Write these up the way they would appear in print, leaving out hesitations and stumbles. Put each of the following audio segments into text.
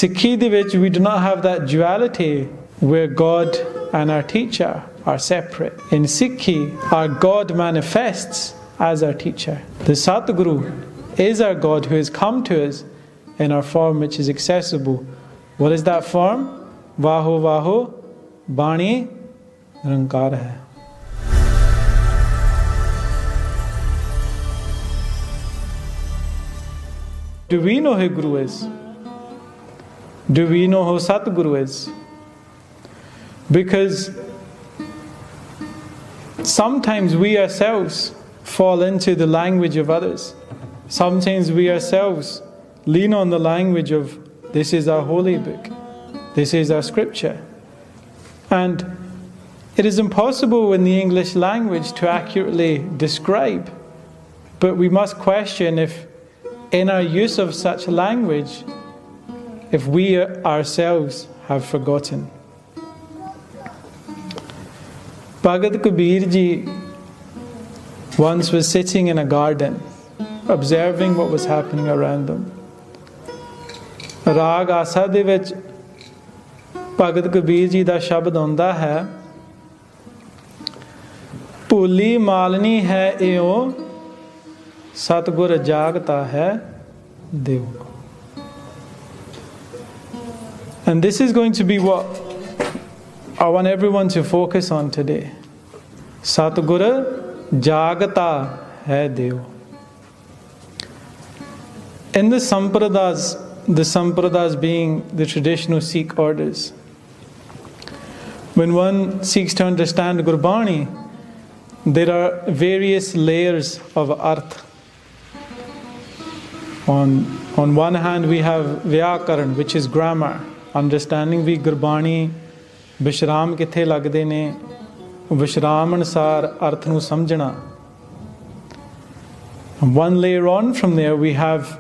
Sikhi de vich we do not have that duality where God and our teacher are separate. In Sikhi, our God manifests as our teacher. The Satguru is our God who has come to us in our form which is accessible. What is that form? Vaho Vaho Bani Rankar hai. Do we know who Guru is? Do we know who Satguru is? Because sometimes we ourselves fall into the language of others. Sometimes we ourselves lean on the language of, this is our holy book, this is our scripture. And it is impossible in the English language to accurately describe, but we must question if in our use of such language, if we ourselves have forgotten. Bhagat Kabir Ji once was sitting in a garden, observing what was happening around them. Rag Asa de vich Bhagat Kabir Ji da shabad aunda hai, Phuli malni hai eo, Satgur jagta hai Dev. And this is going to be what I want everyone to focus on today. Satgur jagta hai Dev. In the Sampradais being the traditional Sikh orders, when one seeks to understand Gurbani, there are various layers of Arth. On one hand we have Vyakaran, which is grammar, understanding we Gurbani Vishram kithe lagde ne, Vishram anusar Arth nu samjhna. And one layer on from there we have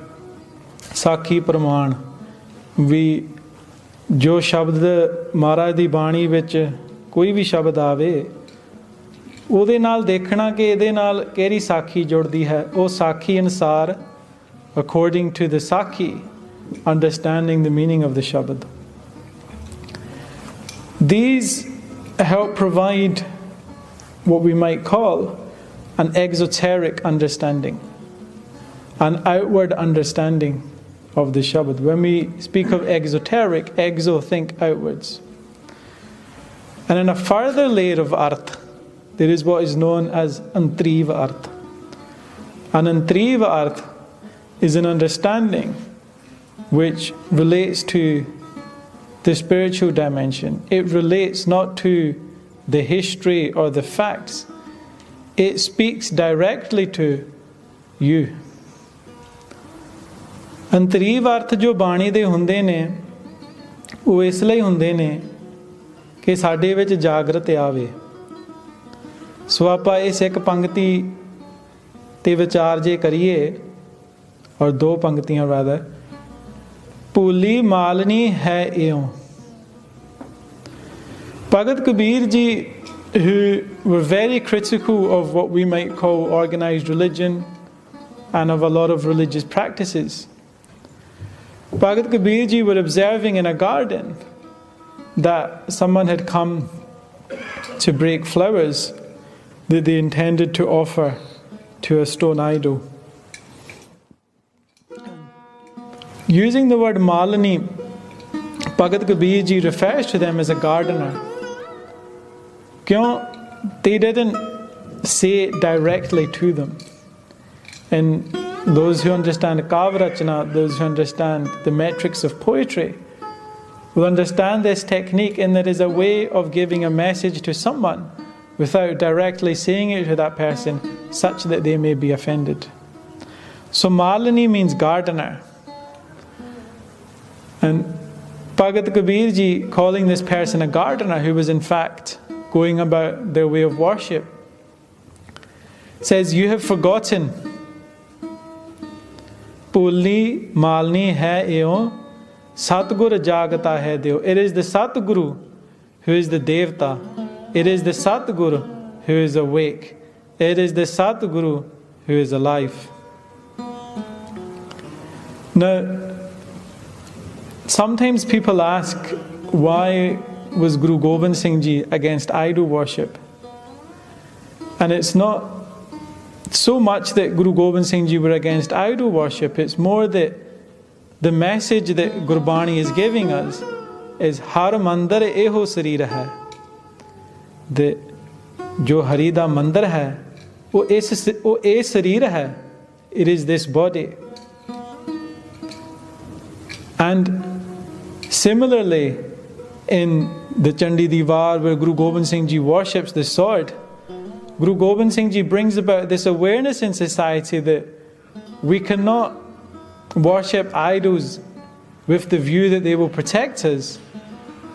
Sakhi Praman. We jo shabd Maharaj di Bani vich koi भी शब्द आवे ਉਹਦੇ ਨਾਲ ਦੇਖਣਾ ਕਿ ਇਹਦੇ ਨਾਲ ਕਿਹੜੀ ਸਾਖੀ ਜੁੜਦੀ ਹੈ ਉਹ ਸਾਖੀ ਅਨੁਸਾਰ according to the Sakhi, understanding the meaning of the Shabad. These help provide what we might call an exoteric understanding, an outward understanding of the Shabad. When we speak of exoteric, exo, think outwards. And in a further layer of Arth, there is what is known as Antriva Arth. An Antriva Arth is an understanding which relates to the spiritual dimension. It relates not to the history or the facts. It speaks directly to you. ਅੰਤਰੀਵ ਅਰਥ ਜੋ ਬਾਣੀ ਦੇ ਹੁੰਦੇ ਨੇ ਉਹ ਇਸ ਲਈ ਹੁੰਦੇ ਨੇ ਕਿ ਸਾਡੇ ਵਿੱਚ ਜਾਗਰਤ ਆਵੇ। ਸੋ ਆਪਾਂ ਇਸ ਇੱਕ ਪੰਕਤੀ ਤੇ ਵਿਚਾਰ ਜੇ ਕਰੀਏ और दो पंक्तियां rather, भूली मालनी है एओ। Bhagat Kabir Ji, who were very critical of what we might call organized religion and of a lot of religious practices. Bhagat Kabir Ji were observing in a garden that someone had come to break flowers that they intended to offer to a stone idol. Using the word Malini, Bhagat Kabir Ji refers to them as a gardener. They didn't say it directly to them. And those who understand Kavrachana, those who understand the metrics of poetry, will understand this technique in that it is a way of giving a message to someone without directly saying it to that person, such that they may be offended. So Malini means gardener. And Bhagat Kabir Ji, calling this person a gardener who was in fact going about their way of worship, says, you have forgotten. Puli malni hai eo, Satgur jagata hai deo. It is the Satguru who is the Devta. It is the Satguru who is awake. It is the Satguru who is alive. Now, Sometimes people ask, why was Guru Gobind Singh Ji against idol worship? And it's not so much that Guru Gobind Singh Ji were against idol worship, it's more that the message that Gurbani is giving us is Har Mandar Eho Sarir hai. That jo Hari da Mandar hai, wo e Sarir hai. It is this body. And similarly, in the Chandi Diwar, where Guru Gobind Singh Ji worships the sword, Guru Gobind Singh Ji brings about this awareness in society that we cannot worship idols with the view that they will protect us.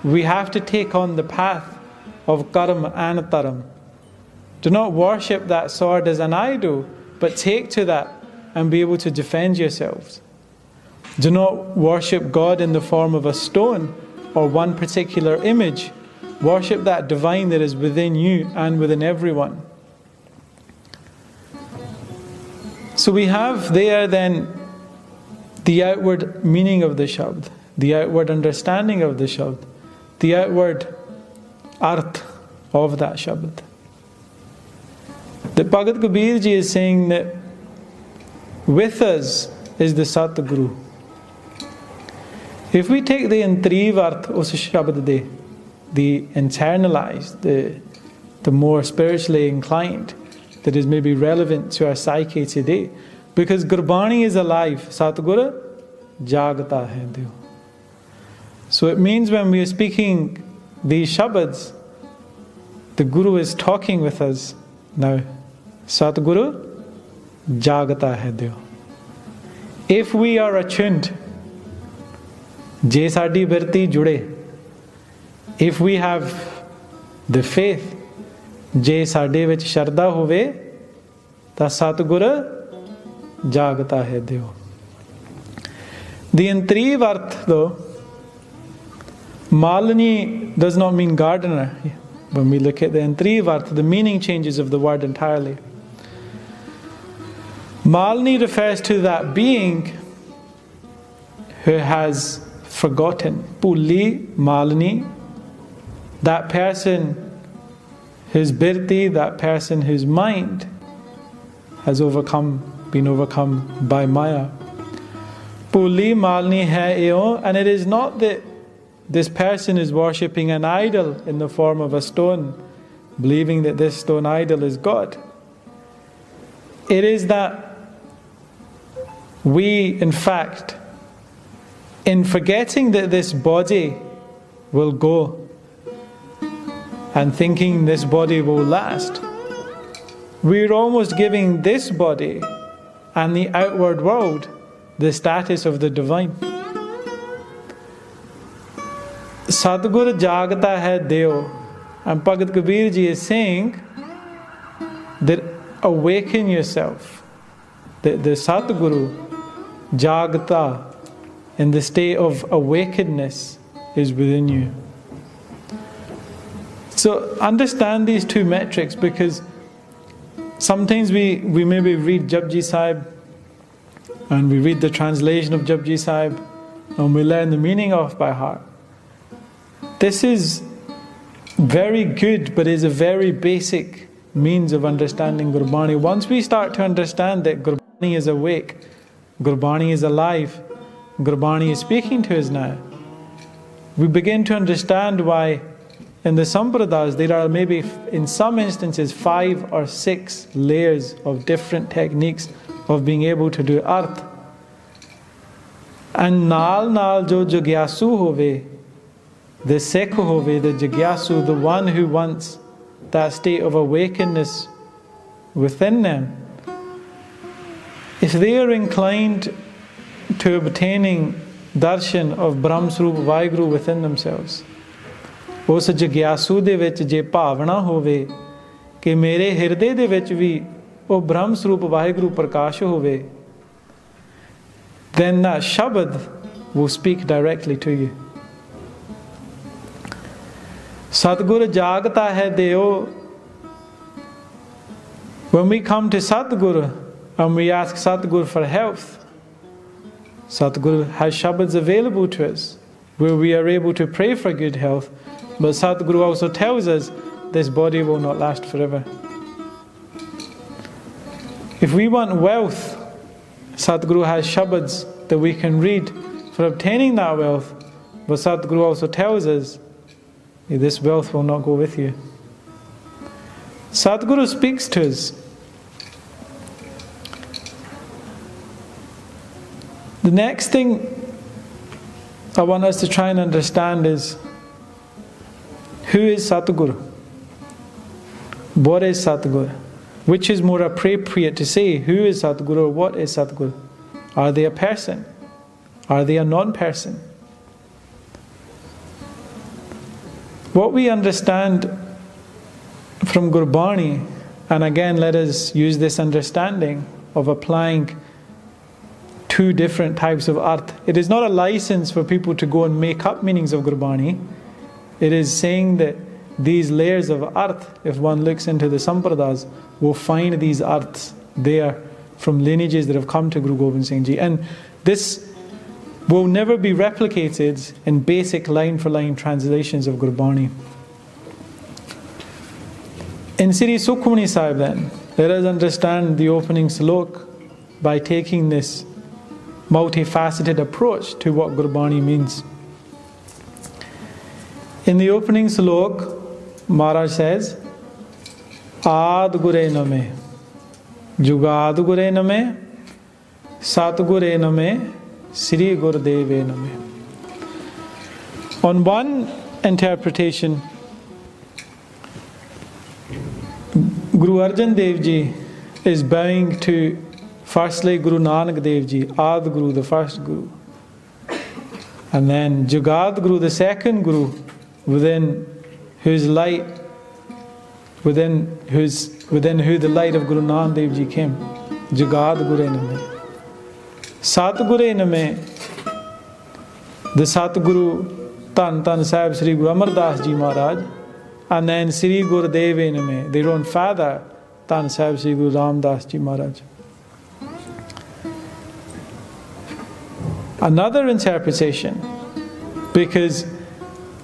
We have to take on the path of karma and taram. Do not worship that sword as an idol, but take to that and be able to defend yourselves. Do not worship God in the form of a stone or one particular image. Worship that divine that is within you and within everyone. So we have there then the outward meaning of the Shabad, the outward understanding of the Shabad, the outward Arth of that Shabad. That Bhagat Kabir Ji is saying that with us is the Satguru. If we take the Antriv Arth of Shabad de, the internalized, the more spiritually inclined, that is maybe relevant to our psyche today, because Gurbani is alive, Satguru jagta hai Deo. So it means when we are speaking these Shabads, the Guru is talking with us now. Satguru jagta hai Deo. If we are attuned, je sadi birti jude, if we have the faith, je sade vich sharda hove, ta Satguru jagta hai Deo. The Antriv Arth though, Malini does not mean gardener. When we look at the Antriv Arth, the meaning changes of the word entirely. Malini refers to that being who has forgotten. Pulli, Malini, that person whose birti, that person whose mind has been overcome by Maya. Pulli Malini hai eo, and it is not that this person is worshipping an idol in the form of a stone, believing that this stone idol is God. It is that we, in fact, in forgetting that this body will go and thinking this body will last, we're almost giving this body and the outward world the status of the divine. Satguru jagta hai Deo. And Bhagat Kabir Ji is saying that awaken yourself. The Satguru jagta, in the state of awakenedness, is within you. So understand these two metrics, because sometimes we maybe read Japji Sahib and we read the translation of Japji Sahib and we learn the meaning of by heart. This is very good, but is a very basic means of understanding Gurbani. Once we start to understand that Gurbani is awake, Gurbani is alive, Gurbani is speaking to us now, we begin to understand why in the Sampradayas there are maybe in some instances 5 or 6 layers of different techniques of being able to do Arth. And Naal jo Jagyasu hove, the Sikh hove, the Jagyasu, the one who wants that state of awakeness within them, if they are inclined to obtaining darshan of Brahm Swarup Vaheguru within themselves, ਉਸ ਜਗਿਆਸੂ ਦੇ ਵਿੱਚ ਜੇ ਭਾਵਨਾ ਹੋਵੇ ਕਿ ਮੇਰੇ ਹਿਰਦੇ ਦੇ ਵਿੱਚ ਵੀ ਉਹ ਬ੍ਰਹਮ ਸਰੂਪ ਵਾਹਿਗੁਰੂ ਪ੍ਰਕਾਸ਼ ਹੋਵੇ, then that Shabad will speak directly to you. Satguru jagta hai Deo. When we come to Satguru and we ask Satguru for health, Satguru has Shabads available to us. where we are able to pray for good health, but Satguru also tells us this body will not last forever. If we want wealth, Satguru has Shabads that we can read for obtaining that wealth, but Satguru also tells us this wealth will not go with you. Satguru speaks to us. The next thing I want us to try and understand is, who is Satguru? What is Satguru? Which is more appropriate to say, who is Satguru or what is Satguru? Are they a person? Are they a non-person? What we understand from Gurbani, and again let us use this understanding of applying two different types of arth. It is not a license for people to go and make up meanings of Gurbani. It is saying that these layers of arth, if one looks into the Sampradais, will find these arths there from lineages that have come to Guru Gobind Singh Ji. And this will never be replicated in basic line-for-line translations of Gurbani. In Sri Sukhmani Sahib then, let us understand the opening slok by taking this multifaceted approach to what Gurbani means. In the opening slok, Maharaj says, Ad Gure Name, Jugad Gure Name, Sat Gure Name, Sri Gurdeve Name. On one interpretation, Guru Arjan Dev Ji is bowing to firstly Guru Nanak Dev Ji, Ad Guru, the first Guru, and then Jugad Guru, the second Guru, within who the light of Guru Nanak Dev Ji came. Jugad Gure Name. Satguru Name, the Satguru Tan Tan Sahib Sri Guru Amar Das Ji Maharaj, and then Sri Gurdeve Name, their own father, Tan Sahib Sri Guru Ram Das Ji Maharaj. Another interpretation, because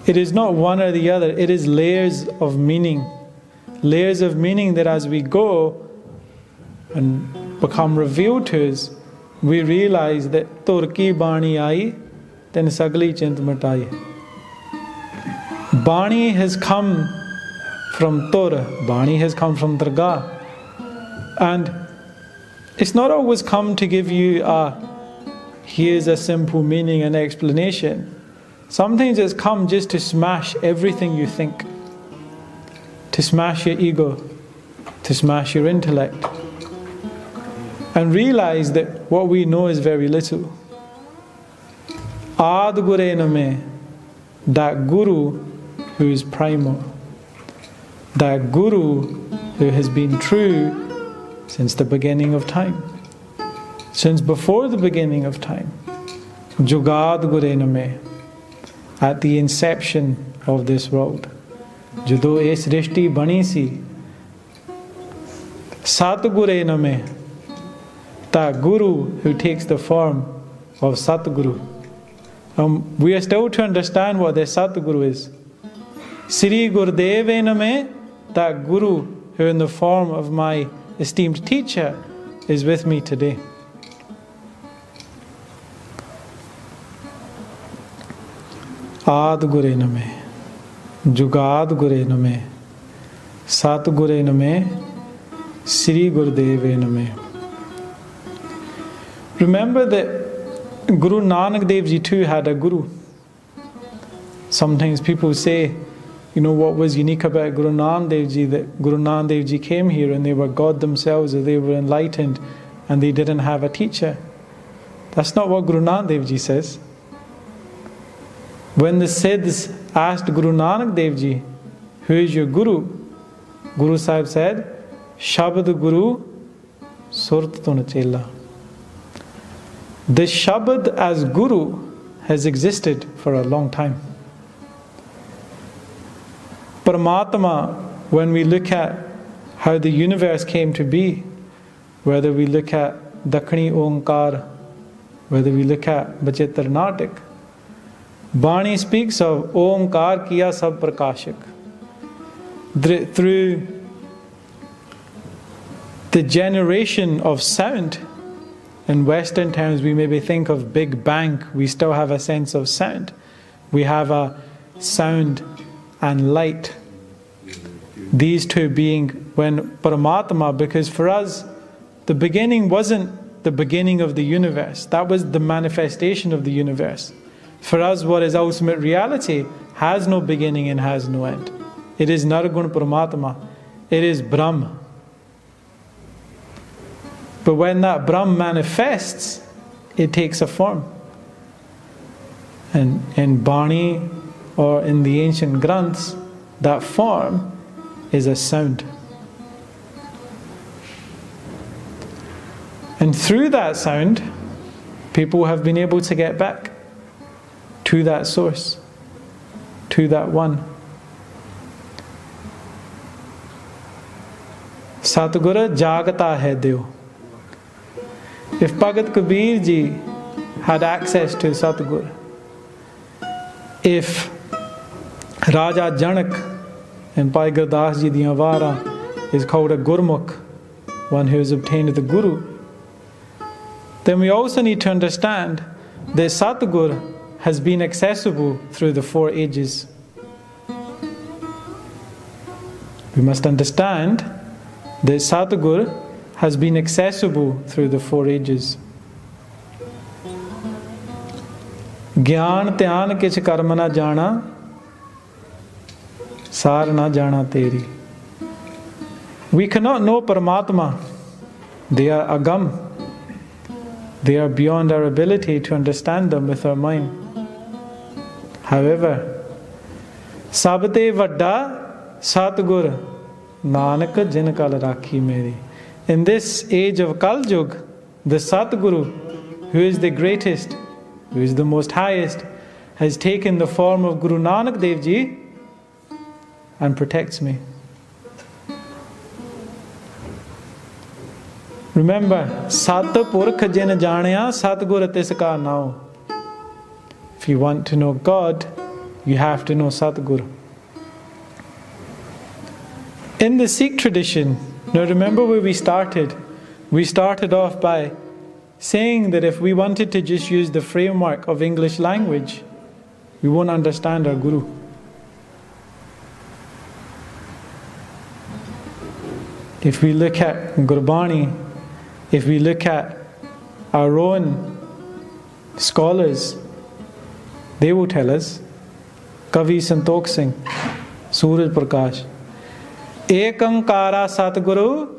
it is not one or the other, it is layers of meaning. Layers of meaning that as we go and become revealed to us, we realize that Turki Bani Ai, then Sagli Chint Matai. Bani has come from Tur, Bani has come from Dargah. And it's not always come to give you here's a simple meaning and explanation. Sometimes it's come just to smash everything you think, to smash your ego, to smash your intellect, and realize that what we know is very little. Ad Gure Name, that Guru who is primal, that Guru who has been true since the beginning of time, since before the beginning of time. Jugad Gure Name, at the inception of this world. Jado es Srishti bani si, Satguru Name, that Guru who takes the form of Satguru. We are still to understand what this Satguru is. Sri Gurdeve Name, that Guru who in the form of my esteemed teacher is with me today. Ad Gure Name, Jugad Gure Name, Sat Gure Name, Sri Gurdeve Name. Remember that Guru Nanak Dev Ji too had a Guru. Sometimes people say, what was unique about Guru Nanak Dev Ji, that Guru Nanak Dev Ji came here and they were God themselves, or they were enlightened and they didn't have a teacher. That's not what Guru Nanak Dev Ji says. When the Siddhs asked Guru Nanak Dev Ji, who is your Guru? Guru Sahib said, Shabad Guru Surat Tun Chela. The Shabad as Guru has existed for a long time. Paramatma, when we look at how the universe came to be, whether we look at Dakhini Onkar, whether we look at Bachitra Natak, Bani speaks of Omkar Kiya Sab Prakashak. Through the generation of sound, in Western terms we maybe think of Big Bang, we still have a sense of sound. We have a sound and light. These two being when Paramatma, because for us the beginning wasn't the beginning of the universe, that was the manifestation of the universe. For us, what is ultimate reality has no beginning and has no end. It is Nirgun Paramatma. It is Brahm. But when that Brahm manifests, it takes a form. And in Bani or in the ancient Granths, that form is a sound. And through that sound, people have been able to get back to that source, to that one. Satguru Jagata hai Deo. If Bhagat Kabir Ji had access to Satguru, if Raja Janak and Bhai Gurdas Ji the Avara is called a Gurmukh, one who has obtained the Guru, then we also need to understand that Satguru has been accessible through the 4 ages. We must understand that Satguru has been accessible through the 4 ages. Gyan Dhyan Kich Karma na jana, Sar na jana teri. We cannot know Paramatma. They are agam. They are beyond our ability to understand them with our mind. However, Sabte Vadda Satguru Nanak Jin Kal Rakhi Meri. In this age of Kal Yug, the Satguru, who is the greatest, who is the most highest, has taken the form of Guru Nanak Dev Ji and protects me. Remember, Sat Purkh Jin Janaya Satguru Tiska Nao. If you want to know God, you have to know Satguru. In the Sikh tradition, now remember where we started. We started off by saying that if we wanted to just use the framework of English language, we won't understand our Guru. If we look at Gurbani, if we look at our own scholars, they will tell us, Kavi Santokh Singh, Suraj Prakash, Ekankara Satguru,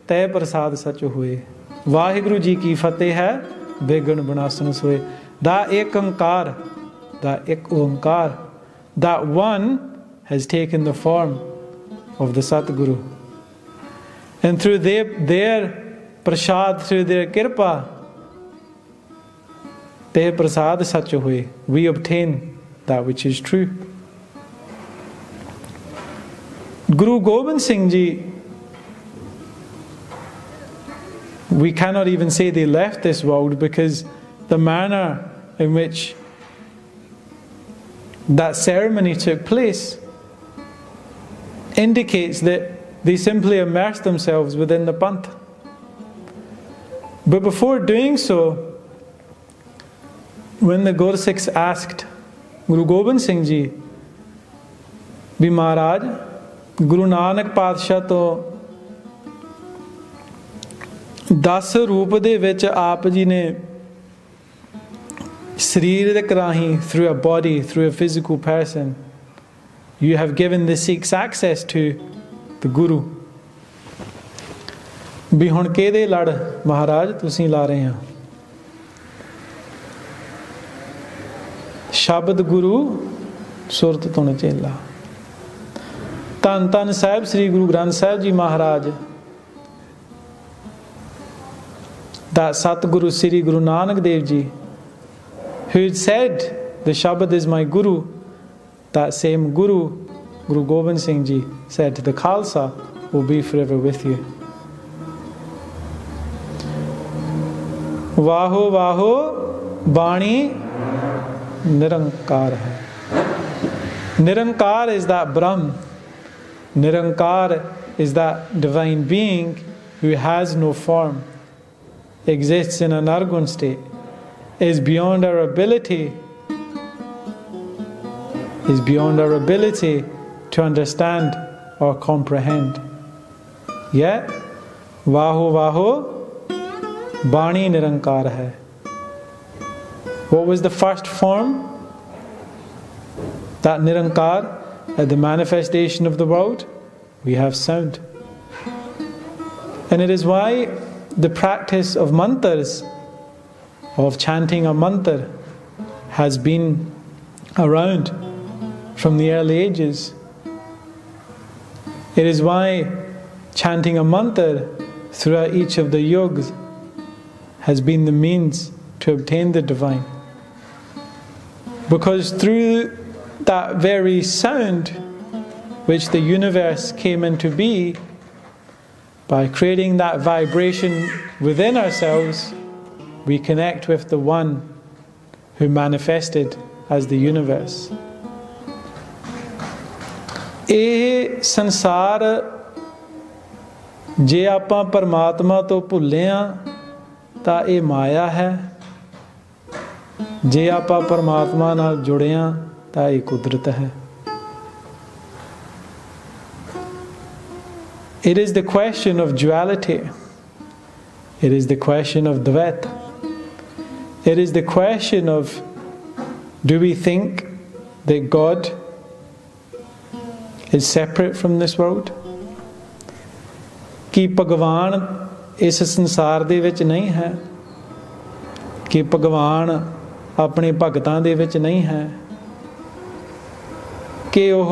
Te Prasad Sach Hue. Vaheguru Ji ki Fateh hai, Begun Banasan Soe. That Ekankar, that Ek Onkar, that one has taken the form of the Satguru. And through their prasad, through their kirpa, Te Prasad Sach Hue, we obtain that which is true. Guru Gobind Singh Ji, we cannot even say they left this world, because the manner in which that ceremony took place indicates that they simply immersed themselves within the Panth. But before doing so, when the Gursikhs asked Guru Gobind Singh Ji, Bhi Maharaj, Guru Nanak Padshah to 10 ਰੂਪ ਦੇ ਵਿੱਚ ਆਪ ਜੀ ਨੇ ਸਰੀਰਕ ਰਾਹੀਂ, through a body, through a physical person, you have given the Sikhs access to the Guru. ਵੀ ਹੁਣ ਕਿਹਦੇ ਲੜ ਮਹਾਰਾਜ ਤੁਸੀਂ ਲਾ ਰਹੇ ਆ? ਸ਼ਬਦ ਗੁਰੂ ਸੁਰਤ ਤੁਣ ਚੇਲਾ। ਧੰਨ ਧੰਨ ਸਾਹਿਬ ਸ੍ਰੀ ਗੁਰੂ ਗ੍ਰੰਥ ਸਾਹਿਬ ਜੀ ਮਹਾਰਾਜ, that Satguru Sri Guru Nanak Dev Ji, who had said, the Shabad is my Guru, that same Guru, Guru Gobind Singh Ji, said, the Khalsa will be forever with you. Vaho Vaho Bani निरंकार है. Nirankar is that Brahm. Nirankar is that divine being who has no form, exists in an argon state, is beyond our ability to understand or comprehend. Yet, Vaho Vaho Bani Nirankar hai. What was the first form? That Nirankar, at the manifestation of the world, we have sound. And it is why the practice of mantras, of chanting a mantra, has been around from the early ages. It is why chanting a mantra throughout each of the yugas has been the means to obtain the divine. Because through that very sound which the universe came into being, by creating that vibration within ourselves, we connect with the one who manifested as the universe. ਇਹ ਸੰਸਾਰ ਜੇ ਆਪਾਂ ਪਰਮਾਤਮਾ ਤੋਂ ਭੁੱਲੇ ਹਾਂ ਤਾਂ ਇਹ ਮਾਇਆ ਹੈ, ਜੇ ਆਪਾਂ ਪਰਮਾਤਮਾ ਨਾਲ ਜੁੜੇ ਹਾਂ ਤਾਂ ਇਹ ਕੁਦਰਤ ਹੈ. It is the question of duality. It is the question of Dvaita. It is the question of, do we think that God is separate from this world? कि भगवान इस संसार दे विच नहीं है, कि भगवान अपने भगतां दे विच नहीं है, कि ओह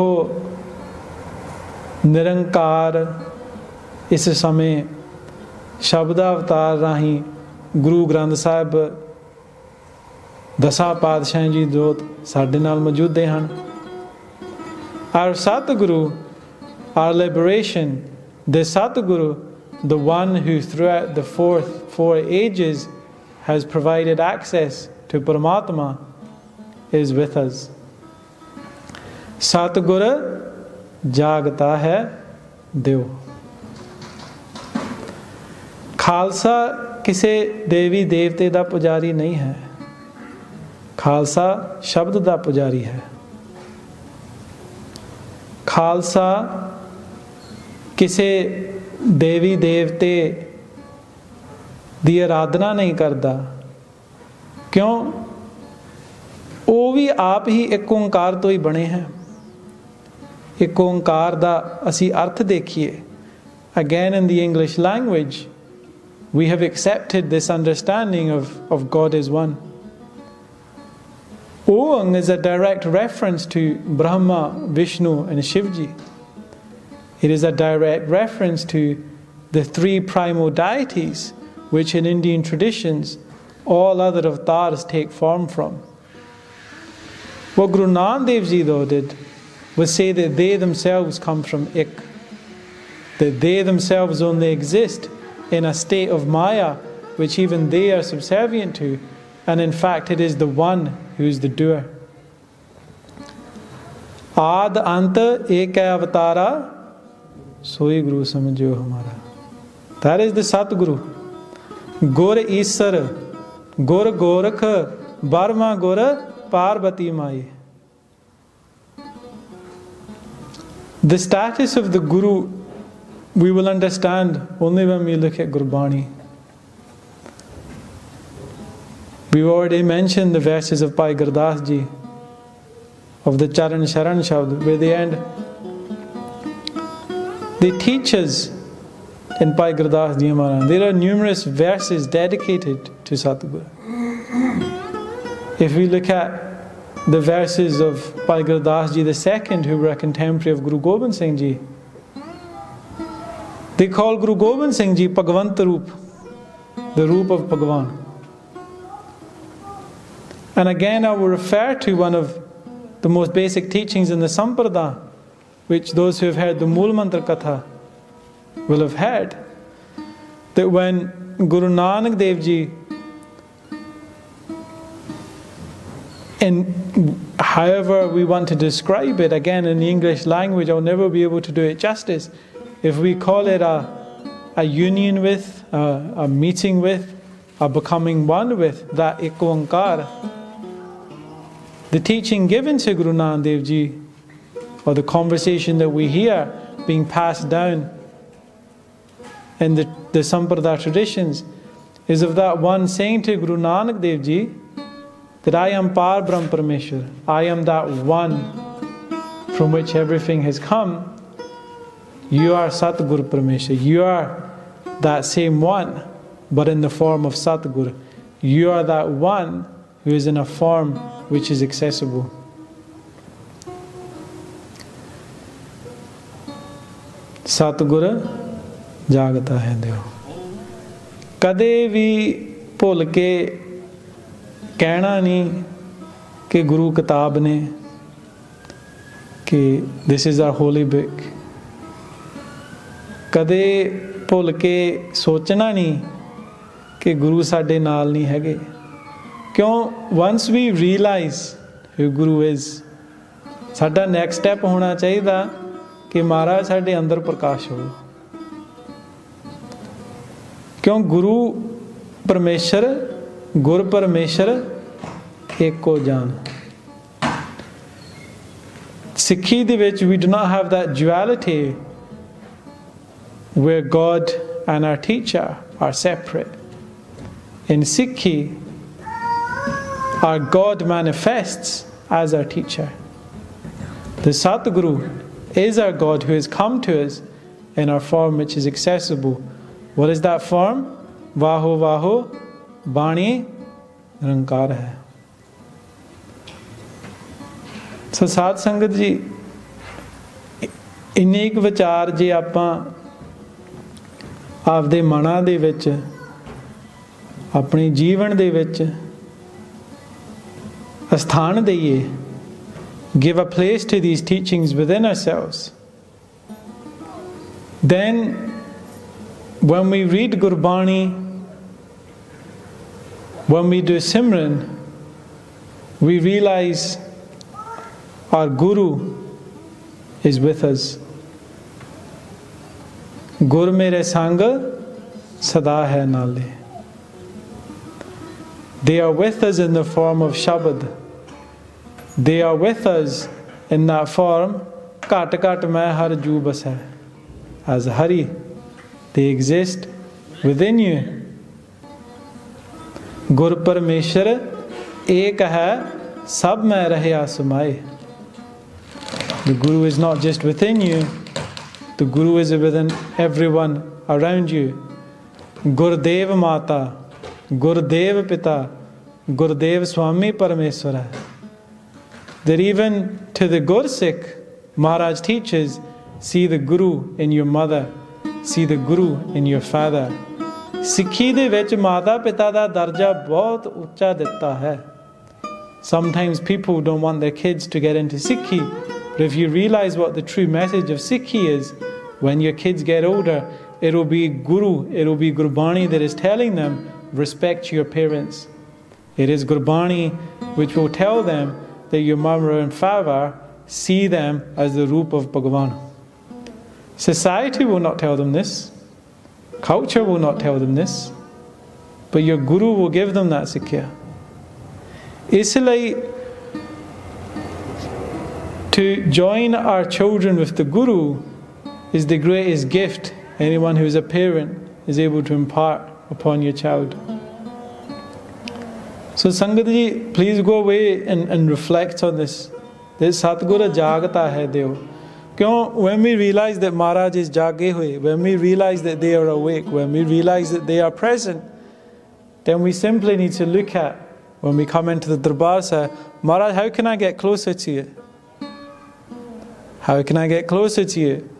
निरंकार इस समय शब्द अवतार राही गुरु ग्रंथ साहिब दसां पातशाह जी जोत साडे नाल मौजूद हन. Our Satguru, our liberation, the Satguru, the one who throughout the four ages has provided access to Paramatma, is with us. Satguru jagata hai Dev. Khalsa किसी देवी देवते का पुजारी नहीं है, खालसा शब्द का पुजारी है. खालसा किसी देवी देवते की आराधना नहीं करता. क्यों? वो भी आप ही एक ओंकार तो ही बने हैं. एक ओंकार का असी अर्थ देखिए. Again in the English language, we have accepted this understanding of God as one. Om is a direct reference to Brahma, Vishnu and Shivji. It is a direct reference to the three primal deities which in Indian traditions all other avatars take form from. What Guru Nanak Dev Ji though did was say that they themselves come from Ik, that they themselves only exist in a state of Maya which even they are subservient to, and in fact it is the one who is the doer. Aad ant ek avatara soi Guru samjho hamara. That is the Satguru. Gur Isar, Gur Gorakh, Barma Gur Parvati Mai. The status of the Guru we will understand only when we look at Gurbani. We've already mentioned the verses of Bhai Gurdas Ji, of the Charan Sharan Shabad, where they end. They teach us in Bhai Gurdas Ji Maharaj. There are numerous verses dedicated to Satguru. If we look at the verses of Bhai Gurdas Ji II, who were a contemporary of Guru Gobind Singh Ji, they call Guru Gobind Singh Ji Bhagavant Roop, the Roop of Bhagavan. And again I will refer to one of the most basic teachings in the Sampradai, which those who have heard the Mool Mantra Katha will have heard, that when Guru Nanak Dev Ji in however we want to describe it, again in the English language, I'll never be able to do it justice. If we call it a union with, a meeting with, a becoming one with that ek onkar, the teaching given to Guru Nanak Dev Ji, or the conversation that we hear being passed down in the Sampradai traditions, is of that one saying to Guru Nanak Dev Ji that I am Par Brahm Parmeshwar, I am that one from which everything has come. You are Satguru Parmeshwar, you are that same one, but in the form of Satguru. You are that one who is in a form which is accessible. Satguru jagata hai Deo. Kade vi bhul ke कहना नहीं कि गुरु किताब ने कि this is our holy book. कदे भुल के सोचना नहीं कि गुरु साडे नाल नहीं हैगे. क्यों? Once we realize who Guru is, साडा next step होना चाहिए कि महाराज साडे अंदर प्रकाश हो. क्यों? गुरु परमेश्वर, गुर परमेश्वर एको जान. Sikhi de vich we do not have that duality where God and our teacher are separate. In Sikhi, our God manifests as our teacher. The Satguru is our God who has come to us in our form which is accessible. What is that form? Vaho Vaho Bani Rankar hai. So Sat Sangat ji, ਇੰਨੇ ਕੁ ਵਿਚਾਰ ਜੇ ਆਪਾਂ ਆਪਦੇ ਮਨਾਂ ਦੇ ਵਿੱਚ, ਆਪਣੇ ਜੀਵਨ ਦੇ ਵਿੱਚ ਅਸਥਾਨ ਦੇਈਏ, give a place to these teachings within ourselves, then when we read Gurbani, when we do Simran, we realize our Guru is with us. Gur mere sang sada hai nale. They are with us in the form of Shabad. They are with us in that form, Kat Kat Mai Har Ju Bas hai, as Hari. They exist within you. Gur Parmeshwar ek hai, sab mein rahya sumaye. The Guru is not just within you, the Guru is within everyone around you. Gurdev Mata, Gurdev Pita, Gurdev Swami Parameswara. That even to the Gursikh, Maharaj teaches, see the Guru in your mother, see the Guru in your father. Sikhi de vich Mata Pita da darja bahut ucha ditta hai. Sometimes people don't want their kids to get into Sikhi, but if you realize what the true message of Sikhi is, when your kids get older, it will be Guru, it will be Gurbani that is telling them, respect your parents. It is Gurbani which will tell them that your mother and father, see them as the Roop of Bhagavan. Society will not tell them this. Culture will not tell them this. But your Guru will give them that Sikhya. Isliye, to join our children with the Guru is the greatest gift anyone who is a parent is able to impart upon your child. So Sangat ji, please go away and reflect on this. That Satguru jagata hai Deo. When we realize that Maharaj is jage hoye, when we realize that they are awake, when we realize that they are present, then we simply need to look at, when we come into the Darbar, say, Maharaj, how can I get closer to you? How can I get closer to you?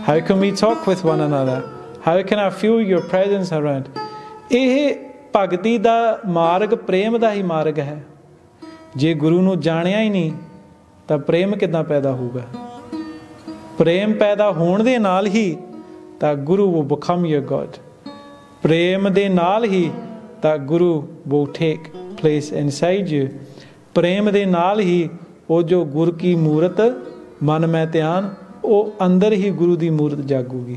How can we talk with one another? How can I feel your presence around? ਇਹ ਭਗਤੀ ਦਾ ਮਾਰਗ ਪ੍ਰੇਮ ਦਾ ਹੀ ਮਾਰਗ ਹੈ. ਜੇ ਗੁਰੂ ਨੂੰ ਜਾਣਿਆ ਹੀ ਨਹੀਂ ਤਾਂ ਪ੍ਰੇਮ ਕਿੱਦਾਂ ਪੈਦਾ ਹੋਊਗਾ? ਪ੍ਰੇਮ ਪੈਦਾ ਹੋਣ ਦੇ ਨਾਲ ਹੀ ਤਾਂ ਗੁਰੂ will become your God. ਪ੍ਰੇਮ ਦੇ ਨਾਲ ਹੀ ਤਾਂ ਗੁਰੂ will take place inside you. ਪ੍ਰੇਮ ਦੇ ਨਾਲ ਹੀ ਉਹ ਜੋ ਗੁਰ ਕੀ ਮੂਰਤ ਮਨ ਮੈਂ ਧਿਆਨ, ਉਹ ਅੰਦਰ ਹੀ ਗੁਰੂ ਦੀ ਮੂਰਤ ਜਾਗੂਗੀ।